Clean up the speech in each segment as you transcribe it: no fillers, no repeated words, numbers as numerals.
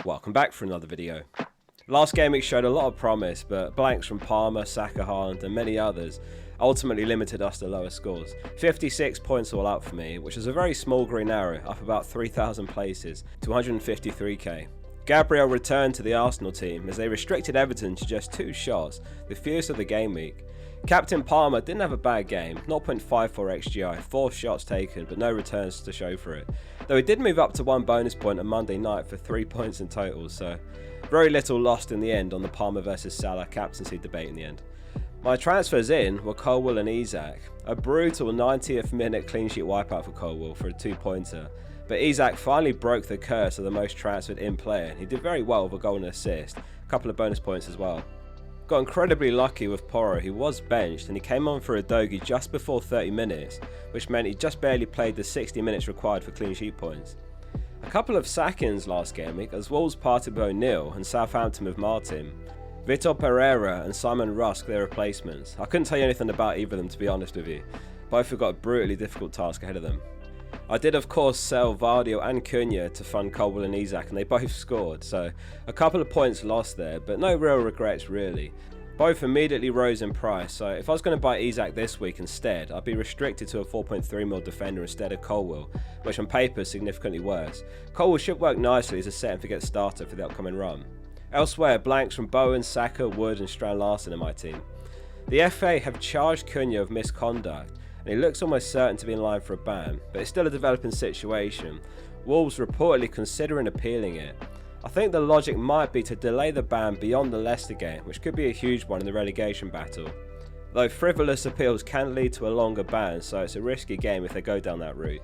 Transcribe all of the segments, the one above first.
Welcome back for another video. Last game week showed a lot of promise, but blanks from Palmer, Saka, Haaland and many others ultimately limited us to lower scores. 56 points all out for me, which is a very small green arrow, up about 3,000 places to 153k. Gabriel returned to the Arsenal team as they restricted Everton to just 2 shots, the fewest of the game week. Captain Palmer didn't have a bad game, 0.54 XGI, 4 shots taken but no returns to show for it. Though he did move up to 1 bonus point on Monday night for 3 points in total, so very little lost in the end on the Palmer versus Salah captaincy debate in the end. My transfers in were Colwill and Isak. A brutal 90th minute clean sheet wipeout for Colwill for a 2-pointer. But Isak finally broke the curse of the most transferred in player. He did very well with a goal and assist, a couple of bonus points as well. Got incredibly lucky with Porro, who was benched and he came on for a Dogi just before 30 minutes, which meant he just barely played the 60 minutes required for clean sheet points. A couple of sack-ins last game week as Wolves parted with O'Neill and Southampton with Martin. Vitor Pereira and Simon Rusk their replacements. I couldn't tell you anything about either of them, to be honest with you. Both have got a brutally difficult task ahead of them. I did of course sell Vardio and Cunha to fund Colwill and Isak and they both scored, so a couple of points lost there, but no real regrets really. Both immediately rose in price, so if I was going to buy Isak this week instead, I'd be restricted to a 4.3mm defender instead of Colwill, which on paper is significantly worse. Colwill should work nicely as a set and forget starter for the upcoming run. Elsewhere, blanks from Bowen, Saka, Wood and Strand Larson in my team. The FA have charged Cunha of misconduct, and he looks almost certain to be in line for a ban, but it's still a developing situation. Wolves reportedly considering appealing it. I think the logic might be to delay the ban beyond the Leicester game, which could be a huge one in the relegation battle. Though frivolous appeals can lead to a longer ban, so it's a risky game if they go down that route.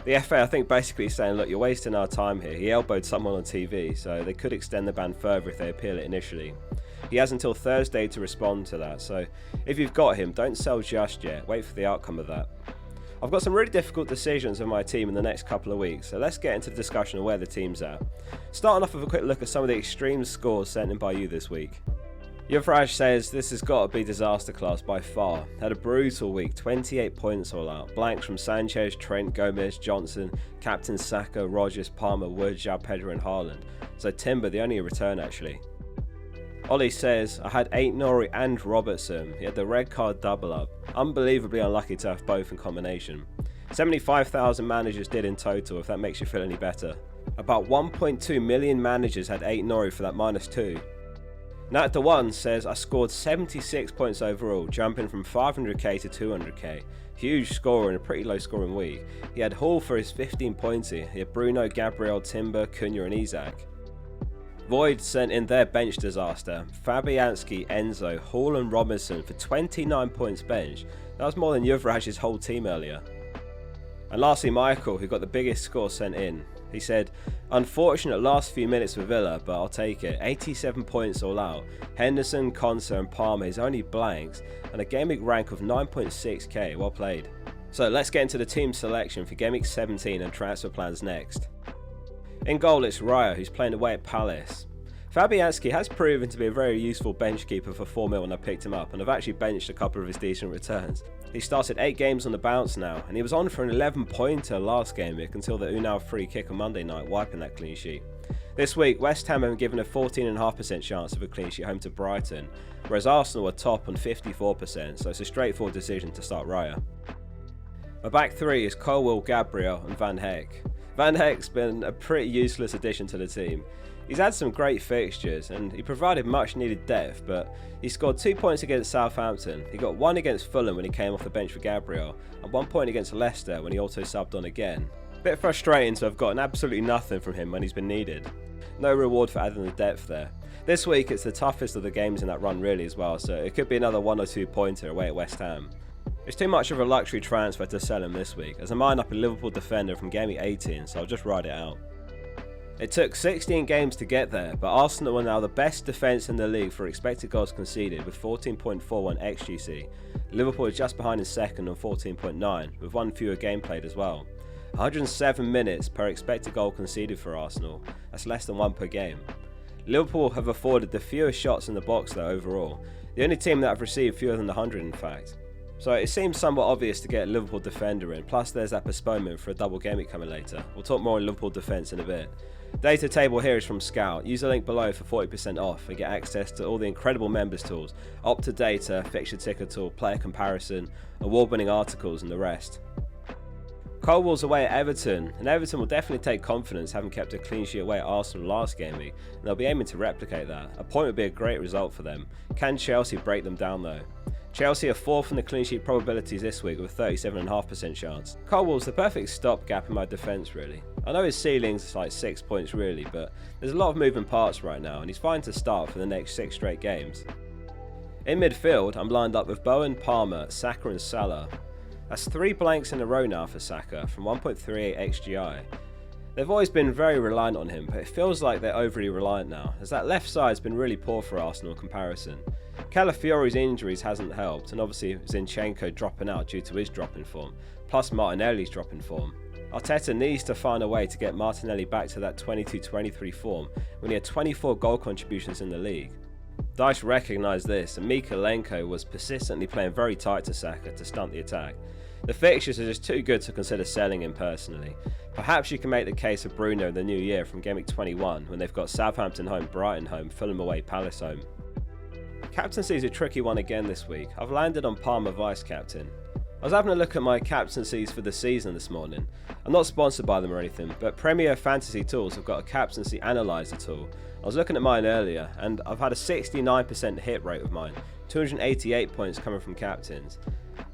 The FA I think basically saying, look, you're wasting our time here. He elbowed someone on TV, so they could extend the ban further if they appeal it initially. He has until Thursday to respond to that, so if you've got him, don't sell just yet, wait for the outcome of that. I've got some really difficult decisions with my team in the next couple of weeks, so let's get into the discussion of where the team's at. Starting off with a quick look at some of the extreme scores sent in by you this week. Yuvraj says this has got to be disaster class by far. Had a brutal week, 28 points all out. Blanks from Sanchez, Trent, Gomez, Johnson, Captain Saka, Rogers, Palmer, Wood, João Pedro and Haaland. So Timber the only return actually. Ollie says, I had Aït-Nouri and Robertson. He had the red card double up. Unbelievably unlucky to have both in combination. 75,000 managers did in total, if that makes you feel any better. About 1.2 million managers had Aït-Nouri for that -2. Nat the One says, I scored 76 points overall, jumping from 500k to 200k. Huge score in a pretty low scoring week. He had Hall for his 15 pointy. He had Bruno, Gabriel, Timber, Cunha and Isak. Void sent in their bench disaster. Fabianski, Enzo, Hall and Robinson for 29 points bench. That was more than Yuvraj's whole team earlier. And lastly Michael, who got the biggest score sent in. He said, unfortunate last few minutes for Villa, but I'll take it. 87 points all out. Henderson, Konsa and Palmer is only blanks and a game week rank of 9.6k, well played. So let's get into the team selection for Gameweek 17 and transfer plans next. In goal it's Raya, who's playing away at Palace. Fabianski has proven to be a very useful bench keeper for 4 mil when I picked him up, and I've actually benched a couple of his decent returns. He started 8 games on the bounce now, and he was on for an 11-pointer last game week until the Unal free kick on Monday night, wiping that clean sheet. This week, West Ham have been given a 14.5% chance of a clean sheet home to Brighton, whereas Arsenal are top on 54%, so it's a straightforward decision to start Raya. My back 3 is Colwill, Gabriel and Van Heck. Van Heck's been a pretty useless addition to the team. He's had some great fixtures and he provided much needed depth, but he scored 2 points against Southampton. He got 1 against Fulham when he came off the bench for Gabriel and 1 point against Leicester when he auto subbed on again. Bit frustrating to have gotten absolutely nothing from him when he's been needed. No reward for adding the depth there. This week it's the toughest of the games in that run really as well, so it could be another 1 or 2 pointer away at West Ham. It's too much of a luxury transfer to sell him this week, as I'm eyeing up a Liverpool defender from Gameweek 18, so I'll just ride it out. It took 16 games to get there, but Arsenal are now the best defence in the league for expected goals conceded with 14.41 XGC. Liverpool is just behind in second on 14.9, with 1 fewer game played as well. 107 minutes per expected goal conceded for Arsenal, that's less than 1 per game. Liverpool have afforded the fewest shots in the box though overall, the only team that have received fewer than 100 in fact. So it seems somewhat obvious to get a Liverpool defender in, plus there's that postponement for a double game week coming later. We'll talk more on Liverpool defence in a bit. Data table here is from Scout. Use the link below for 40% off and get access to all the incredible members tools, Opta data, fixture ticker tool, player comparison, award-winning articles and the rest. Colwell's away at Everton, and Everton will definitely take confidence having kept a clean sheet away at Arsenal last game week, and they'll be aiming to replicate that. A point would be a great result for them. Can Chelsea break them down though? Chelsea are fourth in the clean sheet probabilities this week with a 37.5% chance. Colwell's the perfect stopgap in my defence really. I know his ceiling's like 6 points really, but there's a lot of moving parts right now and he's fine to start for the next 6 straight games. In midfield, I'm lined up with Bowen, Palmer, Saka and Salah. That's 3 blanks in a row now for Saka from 1.38 XGI. They've always been very reliant on him, but it feels like they're overly reliant now, as that left side's been really poor for Arsenal in comparison. Calafiori's injuries hasn't helped, and obviously Zinchenko dropping out due to his drop in form, plus Martinelli's drop in form. Arteta needs to find a way to get Martinelli back to that 22-23 form when he had 24 goal contributions in the league. Dyche recognised this, and Mykolenko was persistently playing very tight to Saka to stunt the attack. The fixtures are just too good to consider selling him personally. Perhaps you can make the case of Bruno in the new year from Gameweek 21 when they've got Southampton home, Brighton home, Fulham away, Palace home. Captaincy is a tricky one again this week. I've landed on Palmer vice captain. I was having a look at my captaincies for the season this morning. I'm not sponsored by them or anything, but Premier Fantasy Tools have got a captaincy analyzer tool. I was looking at mine earlier and I've had a 69% hit rate with mine, 288 points coming from captains.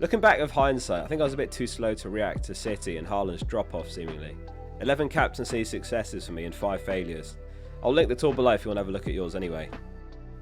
Looking back with hindsight, I think I was a bit too slow to react to City and Haaland's drop off seemingly. 11 captaincy successes for me and 5 failures. I'll link the tool below if you want to have a look at yours anyway.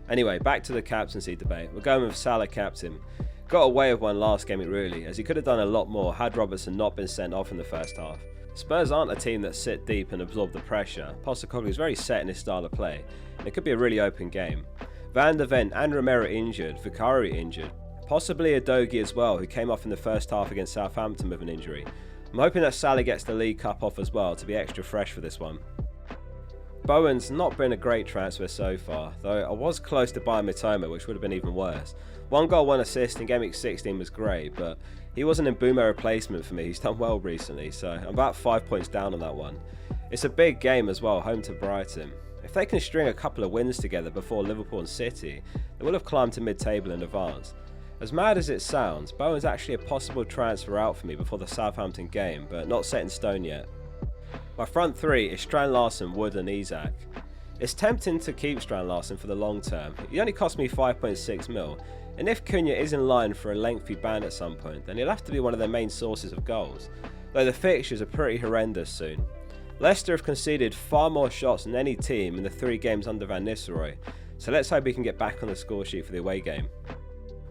Anyway, back to the captaincy debate. We're going with Salah captain. Got away with one last game really, as he could have done a lot more had Robertson not been sent off in the first half. Spurs aren't a team that sit deep and absorb the pressure. Postecoglou is very set in his style of play, and it could be a really open game. Van der Ven and Romero injured, Vicario injured, possibly Udogie as well, who came off in the first half against Southampton with an injury. I'm hoping that Salah gets the League Cup off as well to be extra fresh for this one. Bowen's not been a great transfer so far, though I was close to buying Mitoma, which would have been even worse. 1 goal, 1 assist in Gameweek 16 was great, but he wasn't an Mbeumo replacement for me. He's done well recently, so I'm about 5 points down on that one. It's a big game as well, home to Brighton. If they can string a couple of wins together before Liverpool and City, they will have climbed to mid-table in advance. As mad as it sounds, Bowen's actually a possible transfer out for me before the Southampton game, but not set in stone yet. My front 3 is Strand Larson, Wood and Isak. It's tempting to keep Strand Larson for the long term. He only cost me 5.6 mil, and if Cunha is in line for a lengthy ban at some point, then he'll have to be one of their main sources of goals, though the fixtures are pretty horrendous soon. Leicester have conceded far more shots than any team in the 3 games under Van Nistelrooy, so let's hope he can get back on the score sheet for the away game.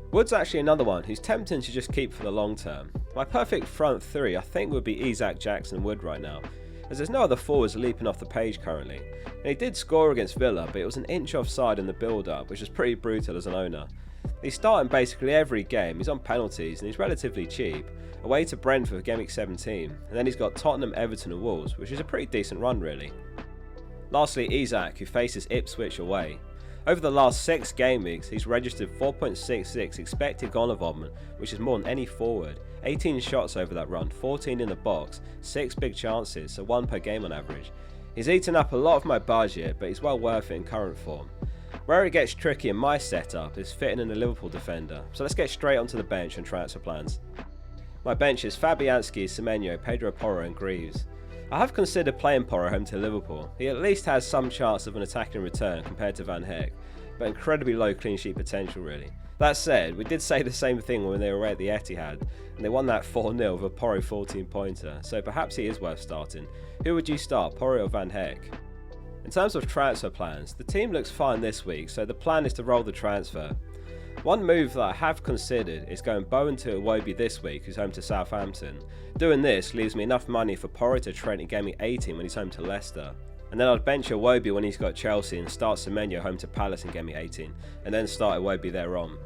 Wood's actually another one who's tempting to just keep for the long term. My perfect front 3 I think would be Isak, Jackson, Wood right now, as there's no other forwards leaping off the page currently. And he did score against Villa, but it was an inch offside in the build-up, which is pretty brutal as an owner. He's starting basically every game, he's on penalties and he's relatively cheap. Away to Brentford for Gameweek 17, and then he's got Tottenham, Everton and Wolves, which is a pretty decent run really. Lastly, Isak, who faces Ipswich away. Over the last 6 game weeks, he's registered 4.66 expected goal involvement, which is more than any forward. 18 shots over that run, 14 in the box, 6 big chances, so 1 per game on average. He's eaten up a lot of my budget, but he's well worth it in current form. Where it gets tricky in my setup is fitting in a Liverpool defender, so let's get straight onto the bench and transfer plans. My bench is Fabianski, Semenyo, Pedro Porro and Greaves. I have considered playing Porro home to Liverpool. He at least has some chance of an attacking return compared to Van Heck, but incredibly low clean sheet potential really. That said, we did say the same thing when they were away at the Etihad, and they won that 4-0 with a Porro 14-pointer, so perhaps he is worth starting. Who would you start, Porro or Van Heck? In terms of transfer plans, the team looks fine this week, so the plan is to roll the transfer. One move that I have considered is going Bowen to Iwobi this week, who's home to Southampton. Doing this leaves me enough money for Porro to trade in Gameweek 18 when he's home to Leicester. And then I'd bench Iwobi when he's got Chelsea and start Semenyo home to Palace in Gameweek 18, and then start Iwobi thereon.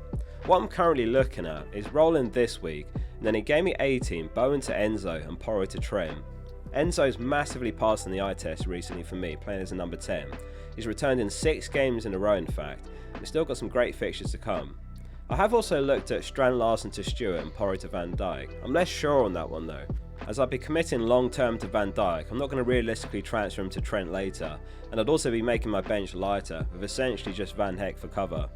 What I'm currently looking at is rolling this week, and then in Gameweek 18, Bowen to Enzo and Porro to Trent. Enzo's massively passed in the eye test recently for me, playing as a number 10. He's returned in 6 games in a row in fact, and he's still got some great fixtures to come. I have also looked at Strand Larson to Stewart and Porro to Van Dijk. I'm less sure on that one though, as I'd be committing long term to Van Dijk. I'm not going to realistically transfer him to Trent later, and I'd also be making my bench lighter with essentially just Van Heck for cover.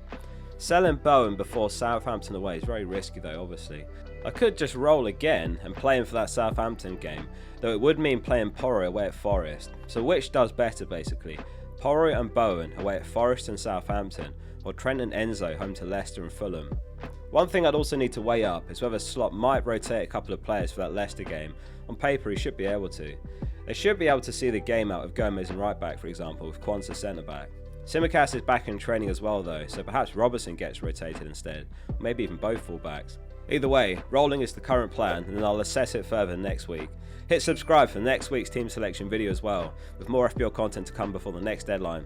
Selling Bowen before Southampton away is very risky though, obviously. I could just roll again and play him for that Southampton game, though it would mean playing Porro away at Forest. So which does better basically? Porro and Bowen away at Forest and Southampton, or Trent and Enzo home to Leicester and Fulham. One thing I'd also need to weigh up is whether Slot might rotate a couple of players for that Leicester game. On paper he should be able to. They should be able to see the game out of Gomez and right back, for example, with Quansah centre back. Tsimikas is back in training as well though, so perhaps Robertson gets rotated instead, or maybe even both fullbacks. Either way, rolling is the current plan, and I'll assess it further next week. Hit subscribe for next week's team selection video as well, with more FPL content to come before the next deadline.